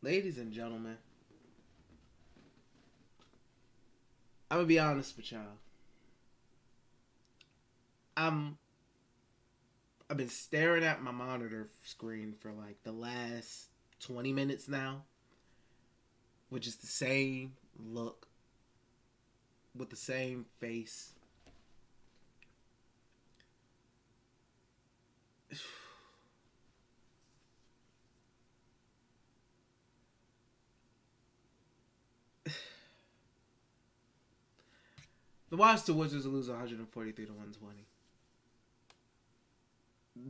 Ladies and gentlemen, I'm gonna be honest with y'all. I'm I've been staring at my monitor screen for like the last 20 minutes now, which is the same look with the same face. The Washington Wizards lose 143 to 120.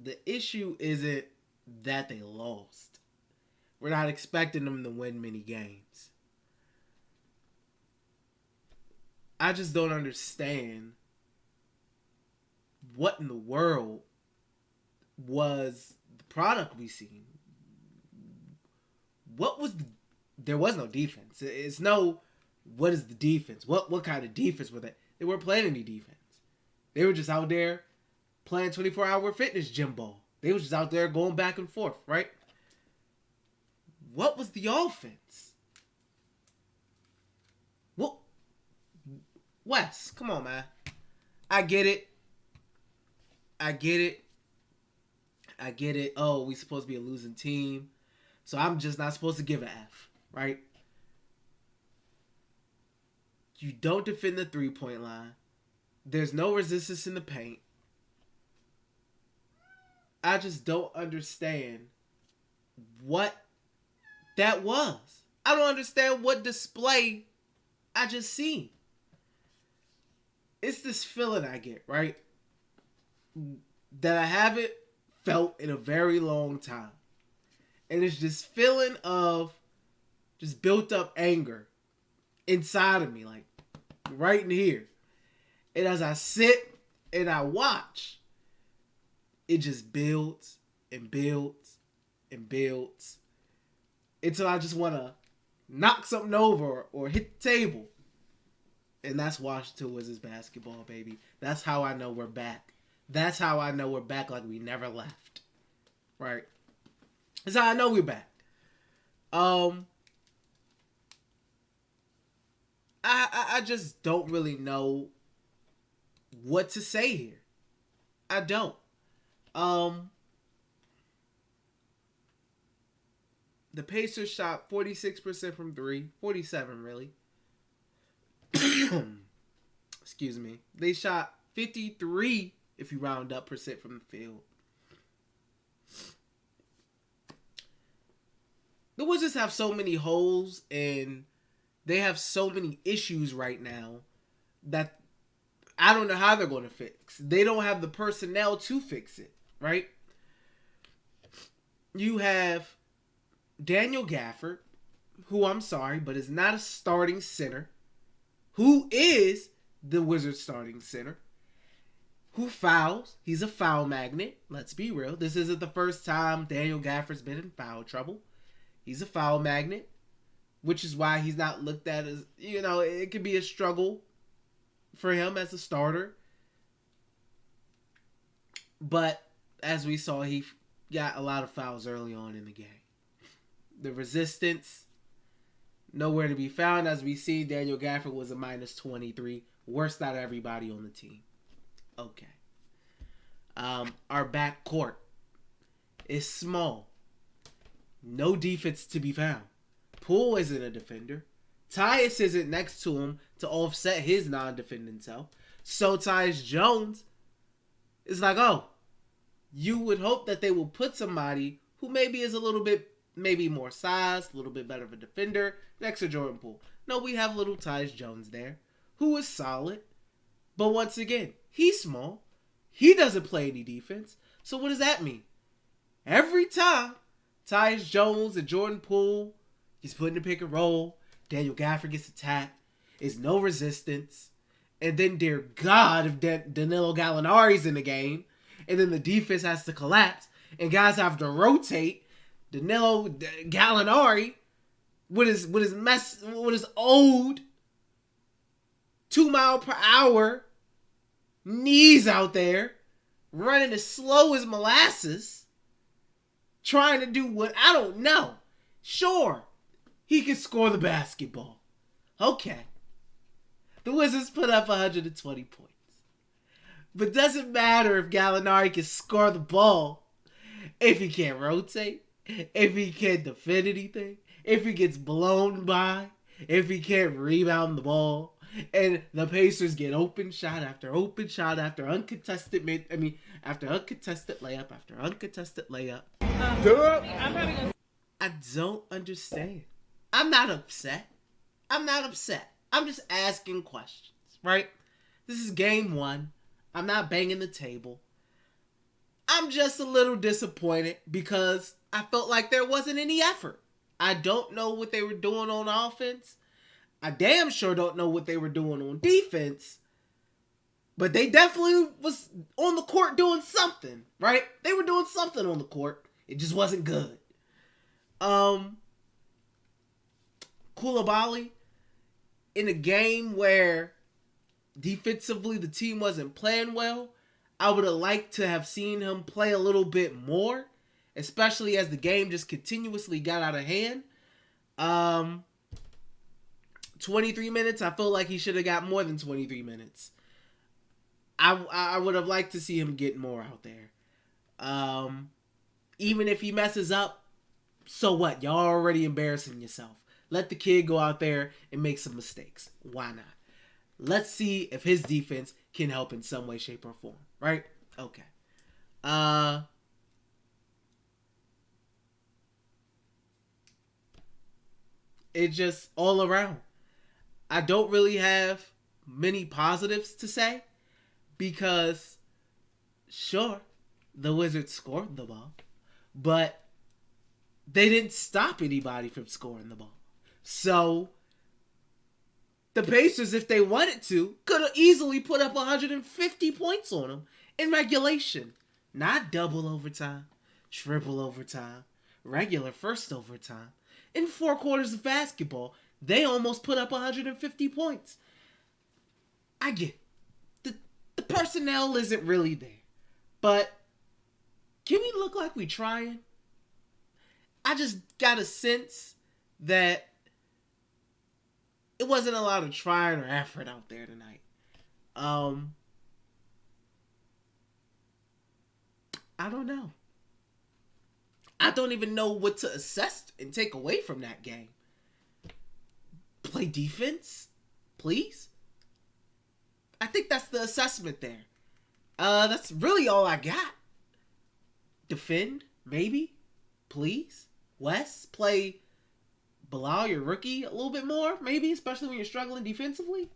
The issue isn't that they lost. We're not expecting them to win many games. I just don't understand what in the world was the product we seen. There was no defense. It's no, what is the defense? What kind of defense were they? They weren't playing any defense. They were just out there playing 24-hour fitness gym ball. They was just out there going back and forth, right? What was the offense? What? Wes, come on, man. I get it. Oh, we supposed to be a losing team, so I'm just not supposed to give an F, right? You don't defend the three-point line. There's no resistance in the paint. I just don't understand what that was. I don't understand what display I just seen. It's this feeling I get, right? That I haven't felt in a very long time. And it's this feeling of just built up anger inside of me, like right in here. And as I sit and I watch, it just builds and builds and builds until I just want to knock something over or hit the table. And that's Washington Wizards basketball, baby. That's how I know we're back. That's how I know we're back like we never left. Right? That's how I know we're back. I just don't really know what to say here. I don't. The Pacers shot 46% from three. 47 really. Excuse me. They shot 53 if you round up percent from the field. The Wizards have so many holes and they have so many issues right now that I don't know how they're going to fix. They don't have the personnel to fix it, right? You have Daniel Gafford, who I'm sorry, but is not a starting center, who is the Wizards starting center, who fouls. He's a foul magnet. Let's be real. This isn't the first time Daniel Gafford's been in foul trouble. He's a foul magnet, which is why he's not looked at as, it could be a struggle for him as a starter. But as we saw, he got a lot of fouls early on in the game. The resistance, nowhere to be found. As we see, Daniel Gafford was a minus 23. Worst out of everybody on the team. Okay. Our back court is small. No defense to be found. Poole isn't a defender. Tyus isn't next to him to offset his non-defending self. So Tyus Jones is like, oh, you would hope that they will put somebody who maybe is a little bit, maybe more size, a little bit better of a defender next to Jordan Poole. No, we have little Tyus Jones there, who is solid. But once again, he's small. He doesn't play any defense. So what does that mean? Every time Tyus Jones and Jordan Poole gets put in the pick and roll, Daniel Gafford gets attacked, is no resistance, and then dear God, if Danilo Gallinari's in the game, and then the defense has to collapse, and guys have to rotate Danilo Gallinari with his old 2 mile per hour knees out there, running as slow as molasses, trying to do what, I don't know. Sure, He can score the basketball. Okay. The Wizards put up 120 points. But doesn't matter if Gallinari can score the ball if he can't rotate, if he can't defend anything, if he gets blown by, if he can't rebound the ball, and the Pacers get open shot after open shot after uncontested after uncontested layup after uncontested layup. I don't understand. I'm not upset. I'm just asking questions, right? This is game one. I'm not banging the table. I'm just a little disappointed because I felt like there wasn't any effort. I don't know what they were doing on offense. I damn sure don't know what they were doing on defense. But they definitely was on the court doing something, right? They were doing something on the court. It just wasn't good. Coulibaly, in a game where defensively the team wasn't playing well, I would have liked to have seen him play a little bit more, especially as the game just continuously got out of hand. 23 minutes, I feel like he should have got more than 23 minutes. I would have liked to see him get more out there. Even if he messes up, so what? Y'all already embarrassing yourself. Let the kid go out there and make some mistakes. Why not? Let's see if his defense can help in some way, shape, or form. Right? Okay. It just all around. I don't really have many positives to say because, sure, the Wizards scored the ball, but they didn't stop anybody from scoring the ball. So, the Pacers, if they wanted to, could have easily put up 150 points on them in regulation. Not double overtime, triple overtime, regular first overtime. In 4 quarters of basketball, they almost put up 150 points. I get it. The personnel isn't really there. But can we look like we trying? I just got a sense that it wasn't a lot of trying or effort out there tonight. I don't know. I don't even know what to assess and take away from that game. Play defense, please. I think that's the assessment there. That's really all I got. Defend, maybe, please. Wes, play Bilal, your rookie, a little bit more, maybe, especially when you're struggling defensively.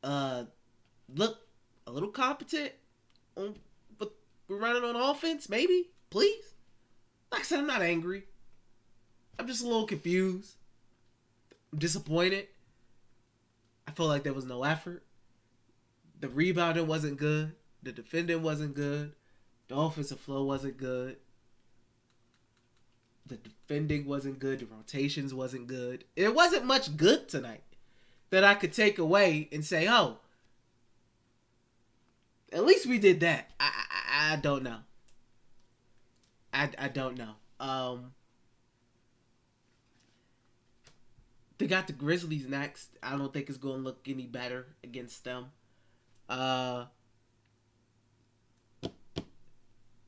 Look a little competent but we're running on offense, maybe, please. Like I said, I'm not angry. I'm just a little confused. I'm disappointed. I feel like there was no effort. The rebounding wasn't good. The defending wasn't good. The offensive flow wasn't good. The defending wasn't good. The rotations wasn't good. It wasn't much good tonight that I could take away and say, oh, at least we did that. I don't know. I don't know. They got the Grizzlies next. I don't think it's going to look any better against them. I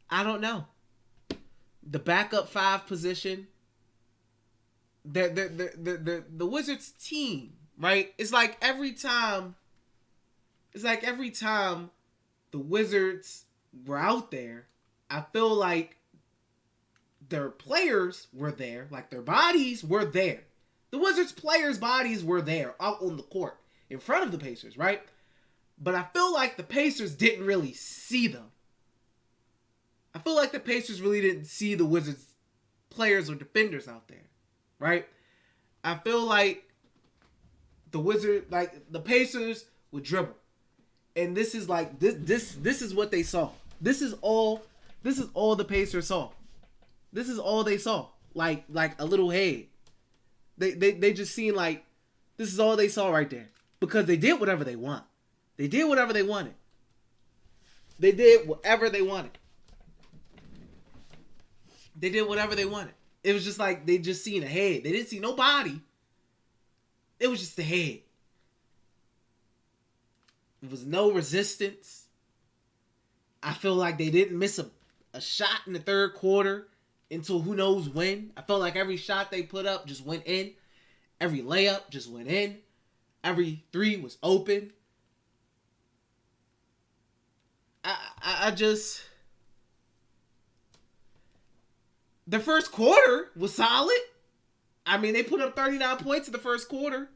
don't know. The backup 5 position. The Wizards team, right? It's like every time the Wizards were out there, I feel like their players were there, like their bodies were there. The Wizards players' bodies were there out on the court in front of the Pacers, right? But I feel like the Pacers didn't really see them. I feel like the Pacers really didn't see the Wizards players or defenders out there, right? I feel like the Pacers would dribble. And this is like this is what they saw. This is all the Pacers saw. This is all they saw. Like a little head. They just seen like this is all they saw right there. Because they did whatever they want. They did whatever they wanted. They did whatever they wanted. They did whatever they wanted. It was just like they just seen a head. They didn't see nobody. It was just a head. There was no resistance. I feel like they didn't miss a shot in the third quarter until who knows when. I felt like every shot they put up just went in. Every layup just went in. Every three was open. I just... The first quarter was solid. I mean, they put up 39 points in the first quarter.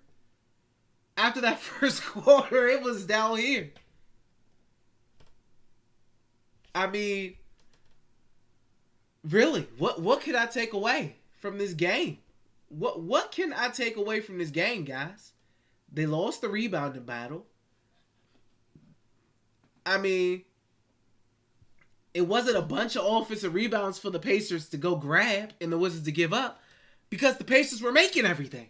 After that first quarter, it was down here. I mean, really, what can I take away from this game? What can I take away from this game, guys? They lost the rebounding battle. I mean, it wasn't a bunch of offensive rebounds for the Pacers to go grab and the Wizards to give up because the Pacers were making everything.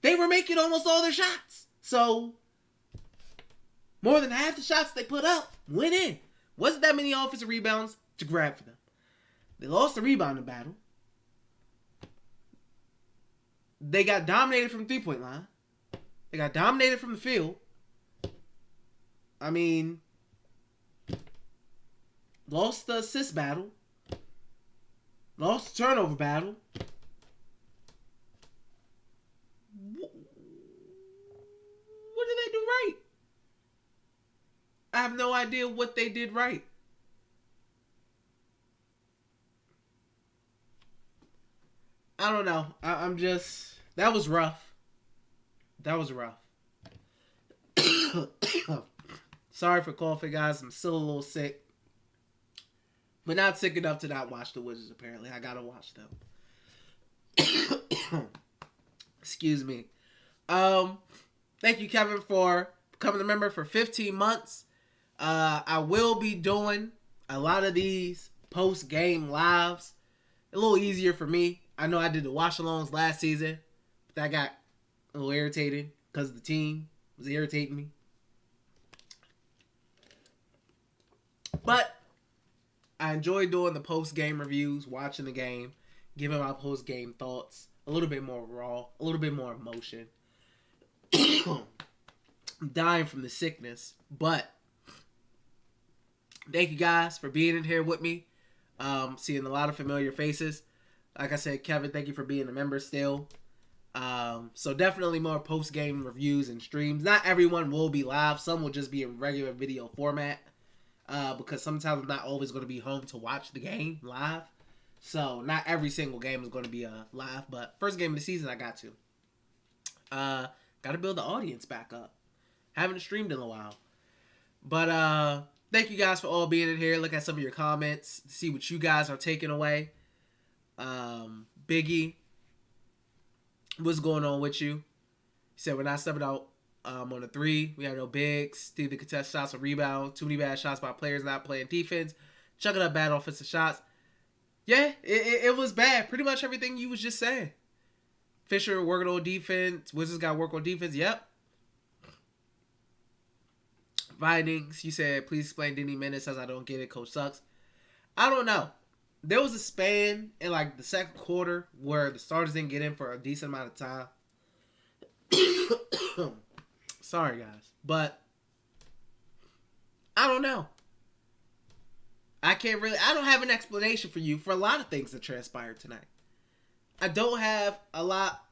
They were making almost all their shots. So, more than half the shots they put up went in. Wasn't that many offensive rebounds to grab for them. They lost the rebounding battle. They got dominated from the three-point line. They got dominated from the field. I mean, lost the assist battle. Lost the turnover battle. What did they do right? I have no idea what they did right. I don't know. I'm just... That was rough. That was rough. Sorry for coughing, guys. I'm still a little sick. But not sick enough to not watch the Wizards, apparently. I gotta watch them. Excuse me. Thank you, Kevin, for becoming a member for 15 months. I will be doing a lot of these post-game lives. A little easier for me. I know I did the watch-alongs last season, but that got a little irritating because the team was irritating me. But I enjoy doing the post-game reviews, watching the game, giving my post-game thoughts, a little bit more raw, a little bit more emotion. I'm dying from the sickness, but thank you guys for being in here with me. Seeing a lot of familiar faces. Like I said, Kevin, thank you for being a member still. So definitely more post-game reviews and streams. Not everyone will be live. Some will just be in regular video format. Because sometimes I'm not always going to be home to watch the game live. So not every single game is going to be live. But first game of the season, I got to. Got to build the audience back up. Haven't streamed in a while. But thank you guys for all being in here. Look at some of your comments. See what you guys are taking away. Biggie, what's going on with you? He said we're not stepping out on the three. We have no bigs. Either contest shots or rebounds. Too many bad shots by players not playing defense. Chucking up bad offensive shots. Yeah, it was bad. Pretty much everything you was just saying. Fisher working on defense. Wizards got to work on defense. Yep. Vinings, you said, please explain Denny Menace as I don't get it. Coach sucks. I don't know. There was a span in like the second quarter where the starters didn't get in for a decent amount of time. Sorry, guys. But I don't know. I don't have an explanation for you for a lot of things that transpired tonight. I don't have a lot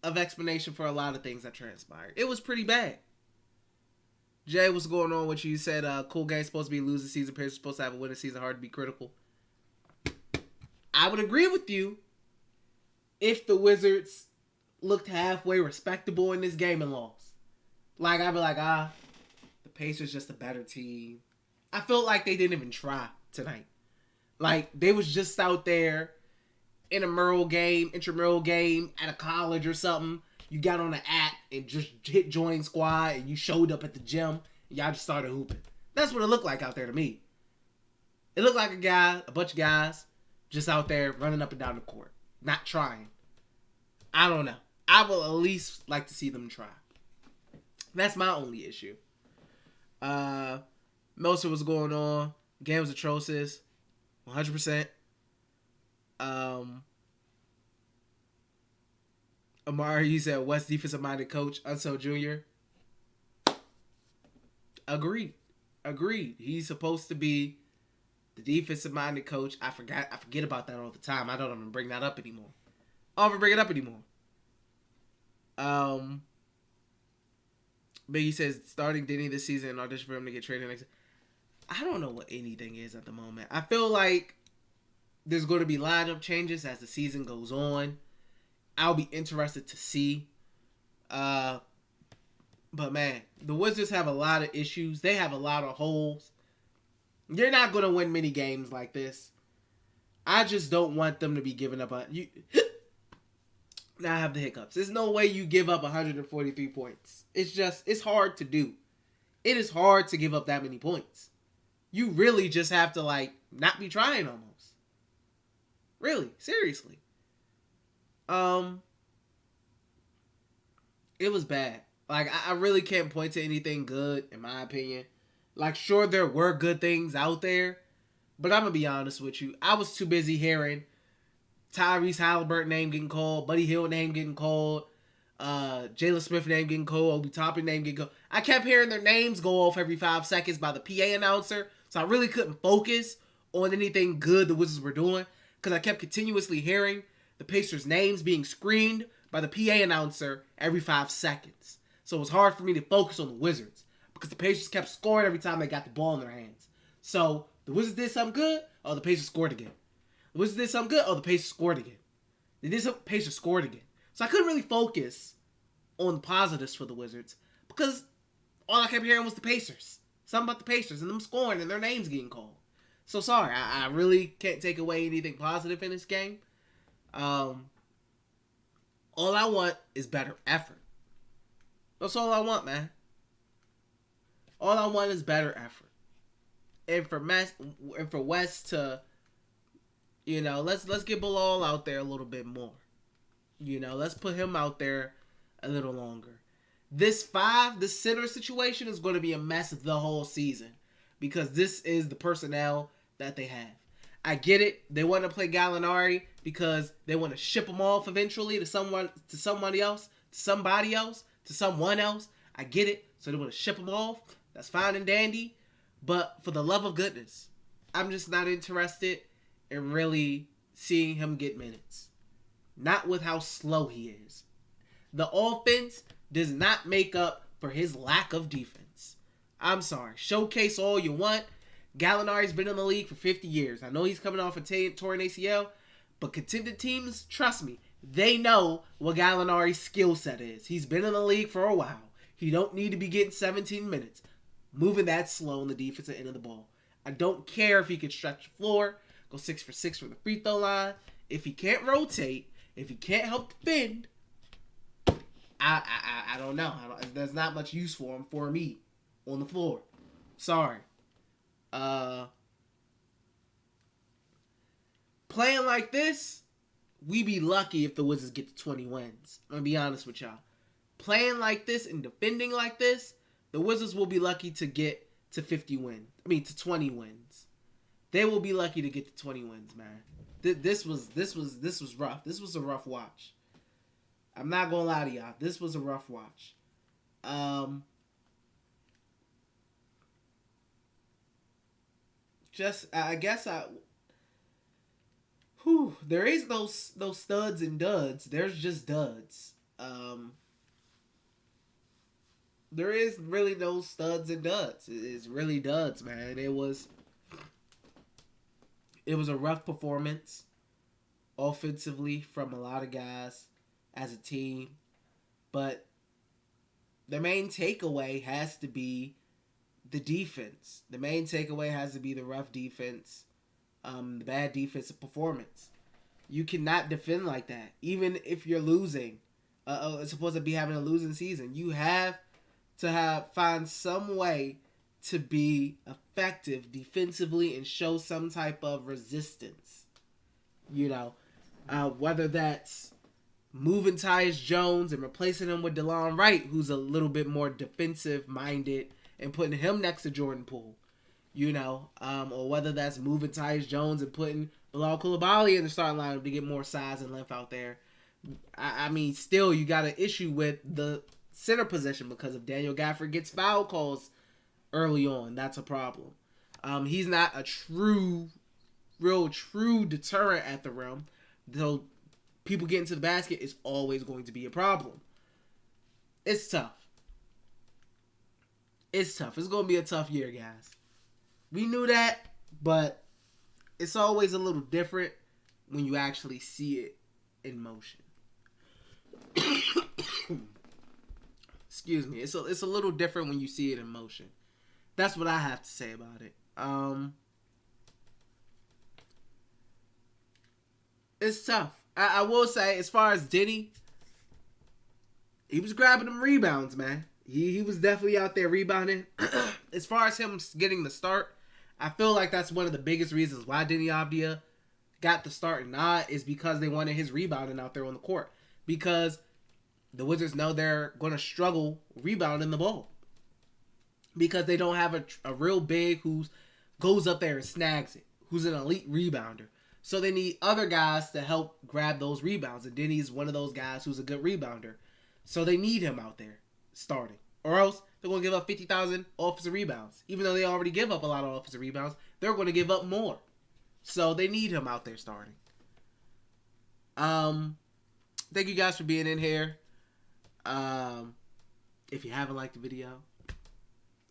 of explanation for a lot of things that transpired. It was pretty bad. Jay, what's going on with you? You said cool game's supposed to be losing season. Players are supposed to have a winning season. Hard to be critical. I would agree with you if the Wizards looked halfway respectable in this game and lost. Like, I'd be like, the Pacers just a better team. I felt like they didn't even try tonight. Like, they was just out there in a intramural game at a college or something. You got on the app and just hit join squad and you showed up at the gym and y'all just started hooping. That's what it looked like out there to me. It looked like a bunch of guys just out there running up and down the court. Not trying. I don't know. I will at least like to see them try. That's my only issue. Most of what's going on. Game was atrocious. 100%. Amari, you said West defensive minded coach, Unseld Jr. Agreed. He's supposed to be the defensive minded coach. I forget about that all the time. I don't even bring that up anymore. I don't even bring it up anymore. Biggie says starting Denny this season and audition for him to get traded next. I don't know what anything is at the moment. I feel like there's going to be lineup changes as the season goes on. I'll be interested to see. But man, the Wizards have a lot of issues. They have a lot of holes. You're not going to win many games like this. I just don't want them to be giving up you. Now I have the hiccups. There's no way you give up 143 points. It's hard to do. It is hard to give up that many points. You really just have to not be trying almost. Really, seriously. It was bad. I really can't point to anything good in my opinion. Sure there were good things out there, but I'm gonna be honest with you. I was too busy hearing Tyrese Halliburton name getting called, Buddy Hield name getting called, Jalen Smith name getting called, Obi Toppin name getting called. I kept hearing their names go off every 5 seconds by the PA announcer, so I really couldn't focus on anything good the Wizards were doing because I kept continuously hearing the Pacers' names being screamed by the PA announcer every 5 seconds. So it was hard for me to focus on the Wizards because the Pacers kept scoring every time they got the ball in their hands. So the Wizards did something good, oh, the Pacers scored again. The Wizards did something good, oh, the Pacers scored again. They did something, Pacers scored again. So I couldn't really focus on the positives for the Wizards because all I kept hearing was the Pacers. Something about the Pacers and them scoring and their names getting called. So sorry, I really can't take away anything positive in this game. All I want is better effort. That's all I want, man. All I want is better effort. And for West to, let's get Bilal out there a little bit more. Let's put him out there a little longer. This center situation is going to be a mess the whole season because this is the personnel that they have. I get it. They want to play Gallinari because they want to ship him off eventually to somebody else. I get it. So they want to ship him off. That's fine and dandy. But for the love of goodness, I'm just not interested in really seeing him get minutes. Not with how slow he is. The offense does not make up for his lack of defense. I'm sorry. Showcase all you want. Gallinari's been in the league for 50 years. I know he's coming off a torn ACL, but contended teams, trust me, they know what Gallinari's skill set is. He's been in the league for a while. He don't need to be getting 17 minutes, moving that slow on the defensive end of the ball. I don't care if he can stretch the floor, go 6 for 6 from the free throw line. If he can't rotate, if he can't help defend, I don't know. There's not much use for me on the floor. Sorry. Playing like this, we be lucky if the Wizards get to 20 wins. I'm gonna be honest with y'all. Playing like this and defending like this, the Wizards will be lucky to get to 50 wins. To 20 wins. They will be lucky to get to 20 wins, man. This was rough. This was a rough watch. I'm not gonna lie to y'all. This was a rough watch. There is no studs and duds. There's just duds. There is really no studs and duds. It's really duds, man. It was a rough performance offensively from a lot of guys as a team, but the main takeaway has to be the defense. The main takeaway has to be the rough defense, the bad defensive performance. You cannot defend like that, even if you're losing. It's supposed to be having a losing season. You have to find some way to be effective defensively and show some type of resistance. Whether that's moving Tyus Jones and replacing him with DeLon Wright, who's a little bit more defensive minded, and putting him next to Jordan Poole, or whether that's moving Tyus Jones and putting Bilal Coulibaly in the starting lineup to get more size and length out there. I mean, still, you got an issue with the center position because if Daniel Gafford gets foul calls early on, that's a problem. He's not a true deterrent at the rim. So people getting to the basket is always going to be a problem. It's tough. It's tough. It's going to be a tough year, guys. We knew that, but it's always a little different when you actually see it in motion. Excuse me. It's a little different when you see it in motion. That's what I have to say about it. It's tough. I will say, as far as Diddy, he was grabbing them rebounds, man. He was definitely out there rebounding. As far as him getting the start, I feel like that's one of the biggest reasons why Deni Avdija got the start and not is because they wanted his rebounding out there on the court. Because the Wizards know they're going to struggle rebounding the ball. Because they don't have a real big who goes up there and snags it, who's an elite rebounder. So they need other guys to help grab those rebounds. And Denny's one of those guys who's a good rebounder. So they need him out there starting. Or else they're going to give up 50,000 offensive rebounds. Even though they already give up a lot of offensive rebounds, they're going to give up more. So they need him out there starting. Thank you guys for being in here. If you haven't liked the video,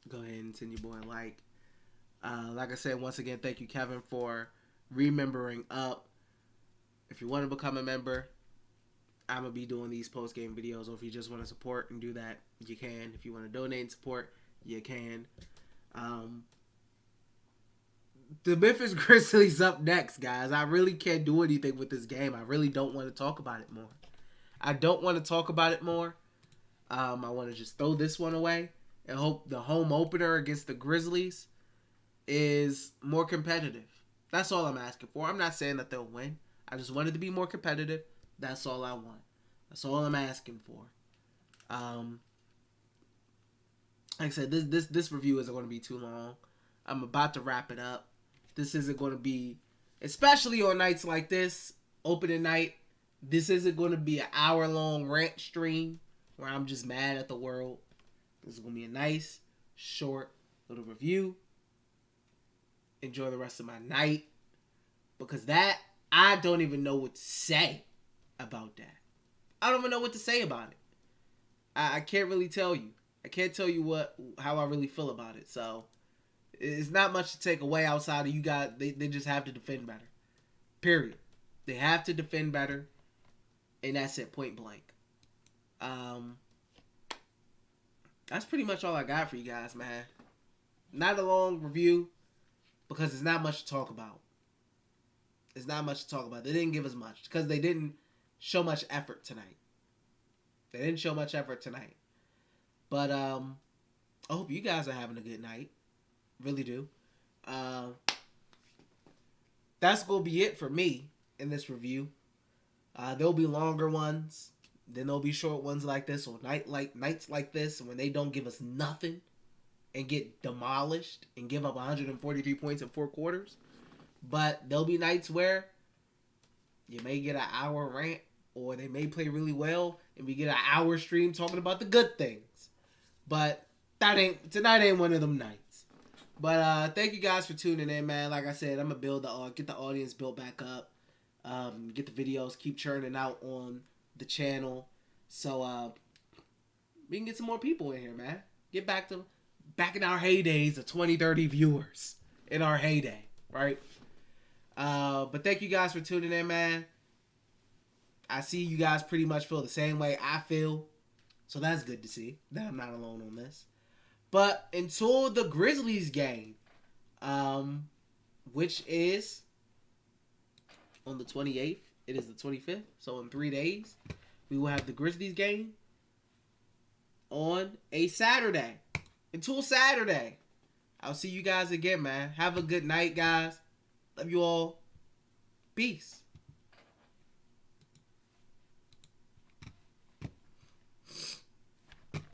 go ahead and send your boy a like. Like I said, once again, thank you, Kevin, for remembering up. If you want to become a member, I'm going to be doing these post-game videos. Or if you just want to support and do that, you can. If you want to donate and support, you can. The Memphis Grizzlies up next, guys. I really can't do anything with this game. I really don't want to talk about it more. I want to just throw this one away and hope the home opener against the Grizzlies is more competitive. That's all I'm asking for. I'm not saying that they'll win. I just want it to be more competitive. That's all I want. That's all I'm asking for. Like I said, this review isn't going to be too long. I'm about to wrap it up. This isn't going to be, especially on nights like this, opening night, this isn't going to be an hour-long rant stream where I'm just mad at the world. This is going to be a nice, short little review. Enjoy the rest of my night. Because that, I don't even know what to say about that. I don't even know what to say about it. I can't really tell you. I can't tell you how I really feel about it. So, it's not much to take away outside of you guys. They just have to defend better. Period. They have to defend better. And that's it, point blank. That's pretty much all I got for you guys, man. Not a long review because there's not much to talk about. There's not much to talk about. They didn't give us much because they didn't show much effort tonight. But I hope you guys are having a good night. Really do. That's going to be it for me in this review. There'll be longer ones. Then there'll be short ones like this or nights like this when they don't give us nothing and get demolished and give up 143 points in 4 quarters. But there'll be nights where you may get an hour rant or they may play really well and we get an hour stream talking about the good things. But tonight ain't one of them nights. But thank you guys for tuning in, man. Like I said, I'm gonna get the audience built back up. Get the videos, keep churning out on the channel, so we can get some more people in here, man. Get back in our heydays of 20, 30 viewers in our heyday, right? But thank you guys for tuning in, man. I see you guys pretty much feel the same way I feel, so that's good to see that I'm not alone on this. But until the Grizzlies game, which is on the 28th, it is the 25th, so in 3 days, we will have the Grizzlies game on a Saturday. Until Saturday, I'll see you guys again, man. Have a good night, guys. Love you all. Peace.